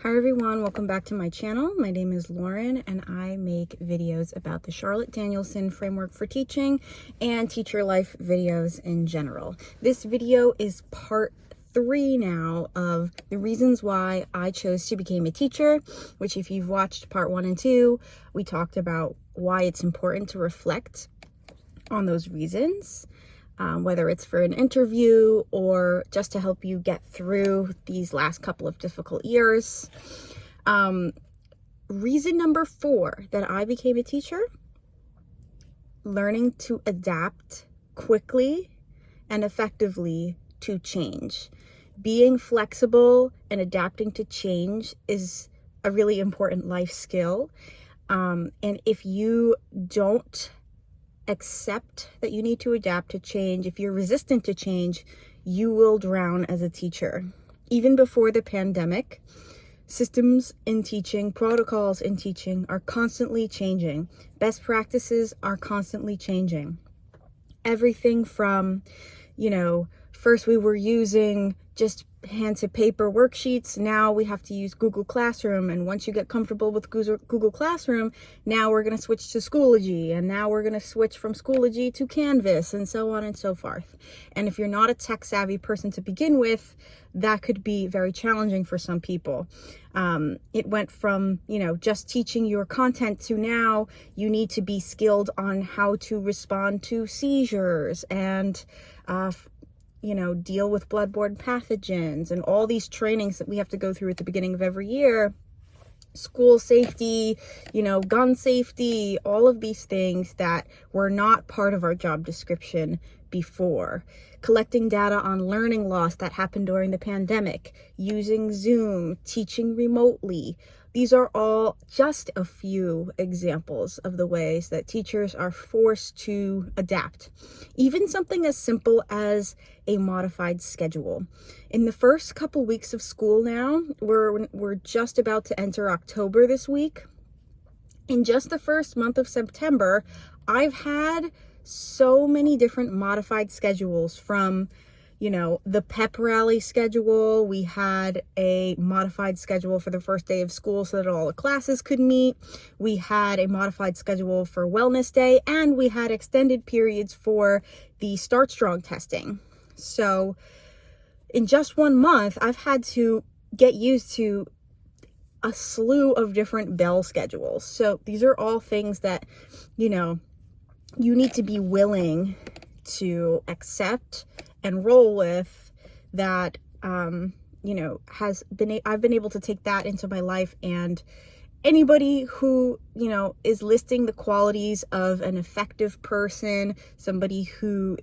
Hi everyone, welcome back to my channel. My name is Lauren and I make videos about the Charlotte Danielson framework for teaching and teacher life videos in general. This video is part 3 now of the reasons why I chose to become a teacher, which if you've watched part 1 and 2, we talked about why it's important to reflect on those reasons. Whether it's for an interview or just to help you get through these last couple of difficult years. Reason number 4 that I became a teacher: learning to adapt quickly and effectively to change. Being flexible and adapting to change is a really important life skill. And if you don't accept that you need to adapt to change, if you're resistant to change, you will drown as a teacher. Even before the pandemic, systems in teaching, protocols in teaching are constantly changing. Best practices are constantly changing. Everything from, first we were using just hand to paper worksheets. Now we have to use Google Classroom. And once you get comfortable with Google Classroom, now we're going to switch to Schoology. And now we're going to switch from Schoology to Canvas, and so on and so forth. And if you're not a tech savvy person to begin with, that could be very challenging for some people. It went from, just teaching your content to now you need to be skilled on how to respond to seizures and, deal with bloodborne pathogens and all these trainings that we have to go through at the beginning of every year. School safety, gun safety, all of these things that were not part of our job description before. Collecting data on learning loss that happened during the pandemic, using Zoom, teaching remotely. These are all just a few examples of the ways that teachers are forced to adapt. Even something as simple as a modified schedule. In the first couple weeks of school now, we're just about to enter October this week. In just the first month of September, I've had so many different modified schedules from the pep rally schedule. We had a modified schedule for the first day of school so that all the classes could meet. We had a modified schedule for wellness day, and we had extended periods for the Start Strong testing. So in just 1 month, I've had to get used to a slew of different bell schedules. So these are all things that, you need to be willing to accept and roll with. That I've been able to take that into my life. And anybody who is listing the qualities of an effective person, somebody who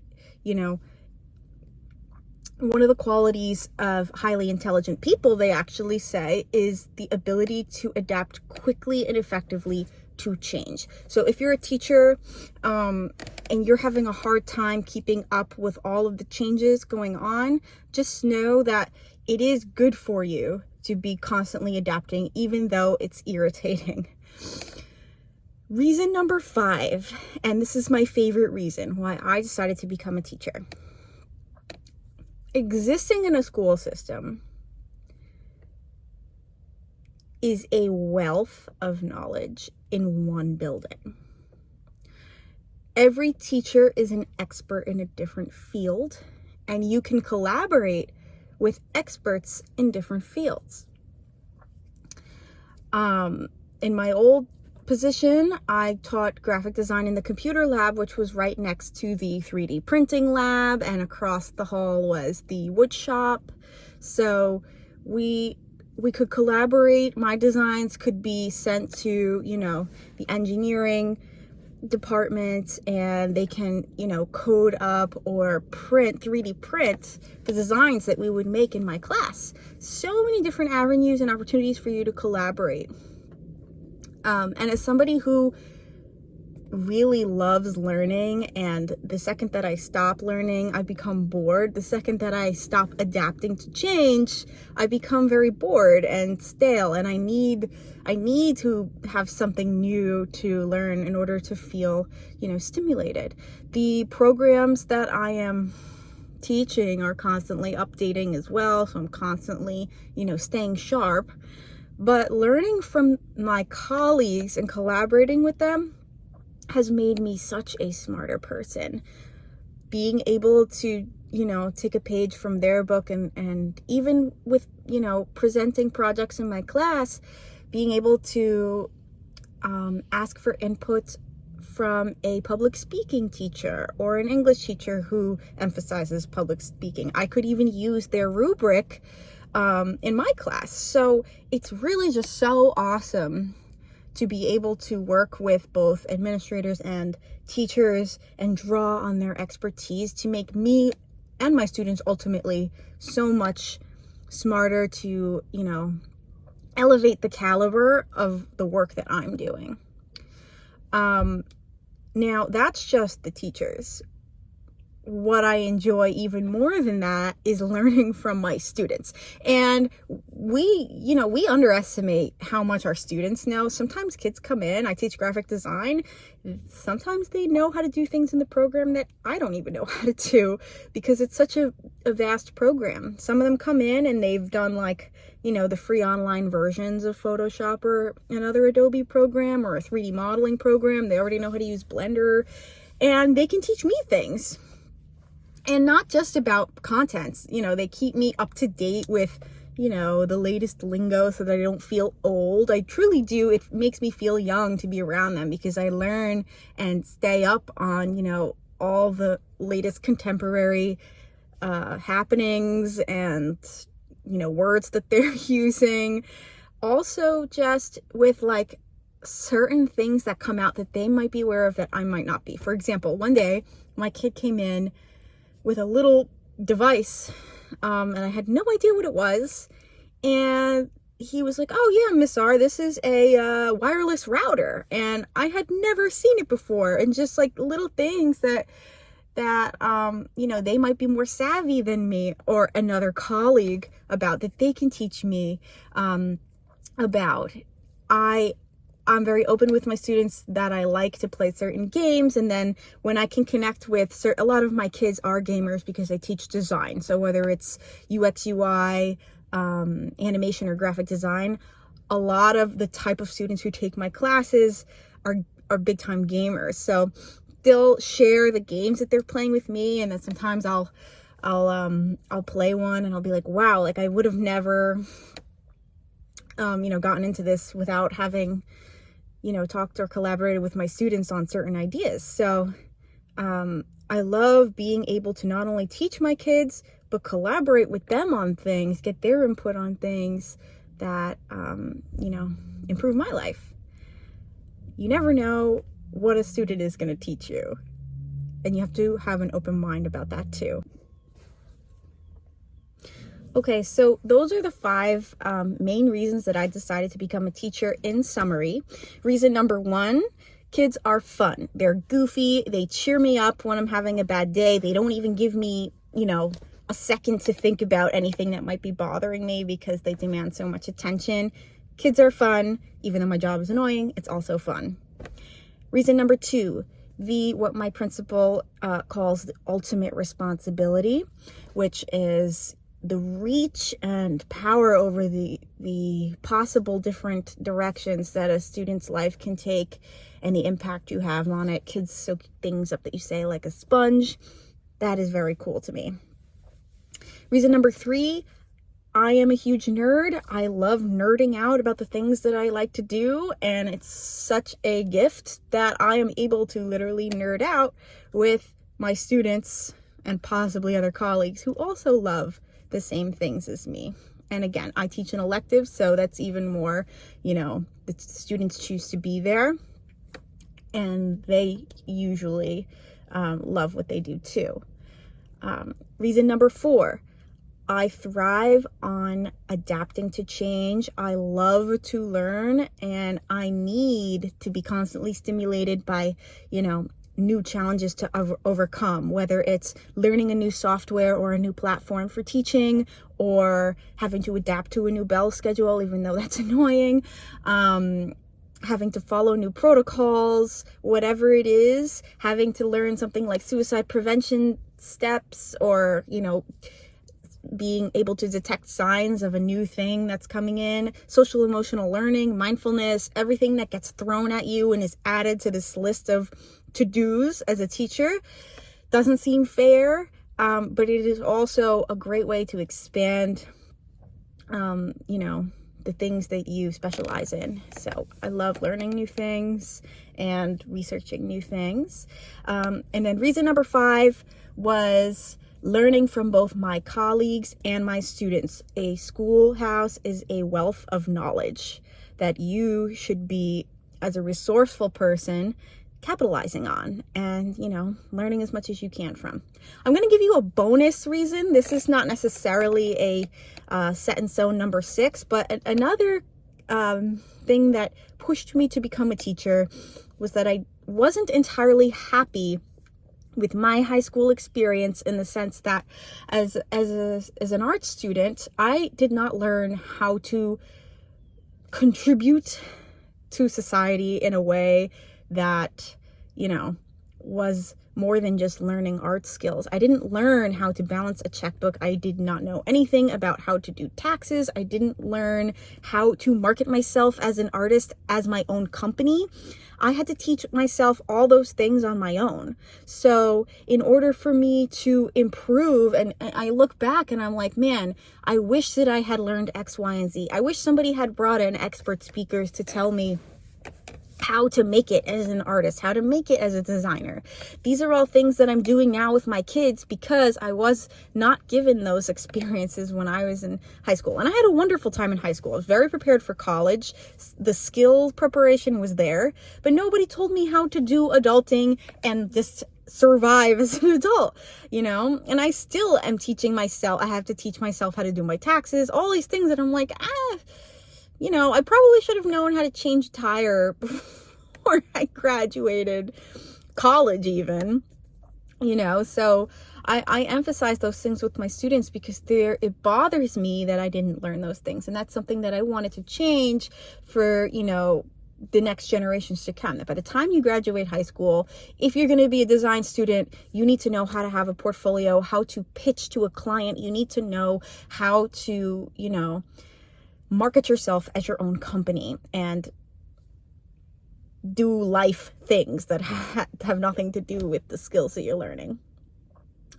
one of the qualities of highly intelligent people, they actually say, is the ability to adapt quickly and effectively to change. So if you're a teacher and you're having a hard time keeping up with all of the changes going on, just know that it is good for you to be constantly adapting, even though it's irritating. Reason number 5, and this is my favorite reason why I decided to become a teacher. Existing in a school system is a wealth of knowledge in one building. Every teacher is an expert in a different field, and you can collaborate with experts in different fields. In my old position, I taught graphic design in the computer lab, which was right next to the 3D printing lab, and across the hall was the wood shop. So we could collaborate. My designs could be sent to, the engineering department, and they can, code up or 3D print the designs that we would make in my class. So many different avenues and opportunities for you to collaborate. And as somebody who really loves learning, and the second that I stop learning, I become bored. The second that I stop adapting to change, I become very bored and stale, and I need to have something new to learn in order to feel, stimulated. The programs that I am teaching are constantly updating as well, so I'm constantly, staying sharp. But learning from my colleagues and collaborating with them has made me such a smarter person. Being able to, take a page from their book and even with, presenting projects in my class, being able to ask for input from a public speaking teacher or an English teacher who emphasizes public speaking. I could even use their rubric in my class. So it's really just so awesome to be able to work with both administrators and teachers and draw on their expertise to make me and my students ultimately so much smarter to, elevate the caliber of the work that I'm doing. Now, that's just the teachers. What I enjoy even more than that is learning from my students. And we underestimate how much our students know. Sometimes kids come in, I teach graphic design. Sometimes they know how to do things in the program that I don't even know how to do because it's such a vast program. Some of them come in and they've done the free online versions of Photoshop or another Adobe program or a 3D modeling program. They already know how to use Blender and they can teach me things. And not just about contents, they keep me up to date with, the latest lingo so that I don't feel old. I truly do. It makes me feel young to be around them because I learn and stay up on, all the latest contemporary happenings and, words that they're using. Also just with certain things that come out that they might be aware of that I might not be. For example, one day my kid came in with a little device, and I had no idea what it was. And he was like, "Oh yeah, Miss R, this is a wireless router." And I had never seen it before. And just little things that they might be more savvy than me or another colleague about that they can teach me about. I'm very open with my students that I like to play certain games, and then when I can connect with a lot of my kids are gamers because I teach design. So whether it's UX, UI, animation, or graphic design, a lot of the type of students who take my classes are big time gamers. So they'll share the games that they're playing with me, and then sometimes I'll play one and I'll be like, wow, I would have never gotten into this without having talked or collaborated with my students on certain ideas. So I love being able to not only teach my kids, but collaborate with them on things, get their input on things that, improve my life. You never know what a student is going to teach you. And you have to have an open mind about that too. Okay, so those are the 5 main reasons that I decided to become a teacher in summary. Reason number 1, kids are fun. They're goofy. They cheer me up when I'm having a bad day. They don't even give me, a second to think about anything that might be bothering me because they demand so much attention. Kids are fun. Even though my job is annoying, it's also fun. Reason number 2, what my principal calls the ultimate responsibility, which is the reach and power over the possible different directions that a student's life can take and the impact you have on it. Kids soak things up that you say like a sponge. That is very cool to me. Reason number 3, I am a huge nerd. I love nerding out about the things that I like to do, and it's such a gift that I am able to literally nerd out with my students and possibly other colleagues who also love the same things as me. And again, I teach an elective, so that's even more, the students choose to be there and they usually love what they do too. Reason number 4, I thrive on adapting to change. I love to learn and I need to be constantly stimulated by, new challenges to overcome, whether it's learning a new software or a new platform for teaching or having to adapt to a new bell schedule, even though that's annoying, having to follow new protocols, whatever it is, having to learn something like suicide prevention steps or, being able to detect signs of a new thing that's coming in, social emotional learning, mindfulness, everything that gets thrown at you and is added to this list of to-dos as a teacher doesn't seem fair, but it is also a great way to expand, the things that you specialize in. So I love learning new things and researching new things. And then reason number 5 was learning from both my colleagues and my students. A schoolhouse is a wealth of knowledge that you should be, as a resourceful person, capitalizing on and, learning as much as you can from. I'm going to give you a bonus reason. This is not necessarily a set in stone number 6, but another thing that pushed me to become a teacher was that I wasn't entirely happy with my high school experience, in the sense that as an art student, I did not learn how to contribute to society in a way that, was more than just learning art skills. I didn't learn how to balance a checkbook. I did not know anything about how to do taxes. I didn't learn how to market myself as an artist, as my own company. I had to teach myself all those things on my own. So in order for me to improve, and I look back and I'm like, man, I wish that I had learned X, Y, and Z. I wish somebody had brought in expert speakers to tell me how to make it as an artist, how to make it as a designer. These are all things that I'm doing now with my kids because I was not given those experiences when I was in high school. And I had a wonderful time in high school. I was very prepared for college. The skill preparation was there, but nobody told me how to do adulting and just survive as an adult, and I still am teaching myself. I have to teach myself how to do my taxes, all these things that I'm like, I probably should have known how to change a tire before I graduated college even, so I emphasize those things with my students because it bothers me that I didn't learn those things. And that's something that I wanted to change for, the next generations to come. That by the time you graduate high school, if you're going to be a design student, you need to know how to have a portfolio, how to pitch to a client. You need to know how to, market yourself as your own company and do life things that have nothing to do with the skills that you're learning.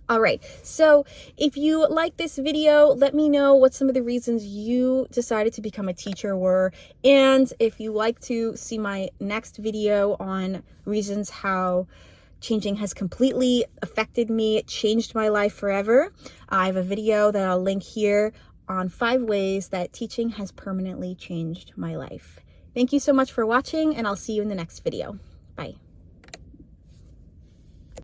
All right, so if you like this video, let me know what some of the reasons you decided to become a teacher were. And if you like to see my next video on reasons how changing has completely affected me, it changed my life forever, I have a video that I'll link here on 5 ways that teaching has permanently changed my life. Thank you so much for watching, and I'll see you in the next video. Bye.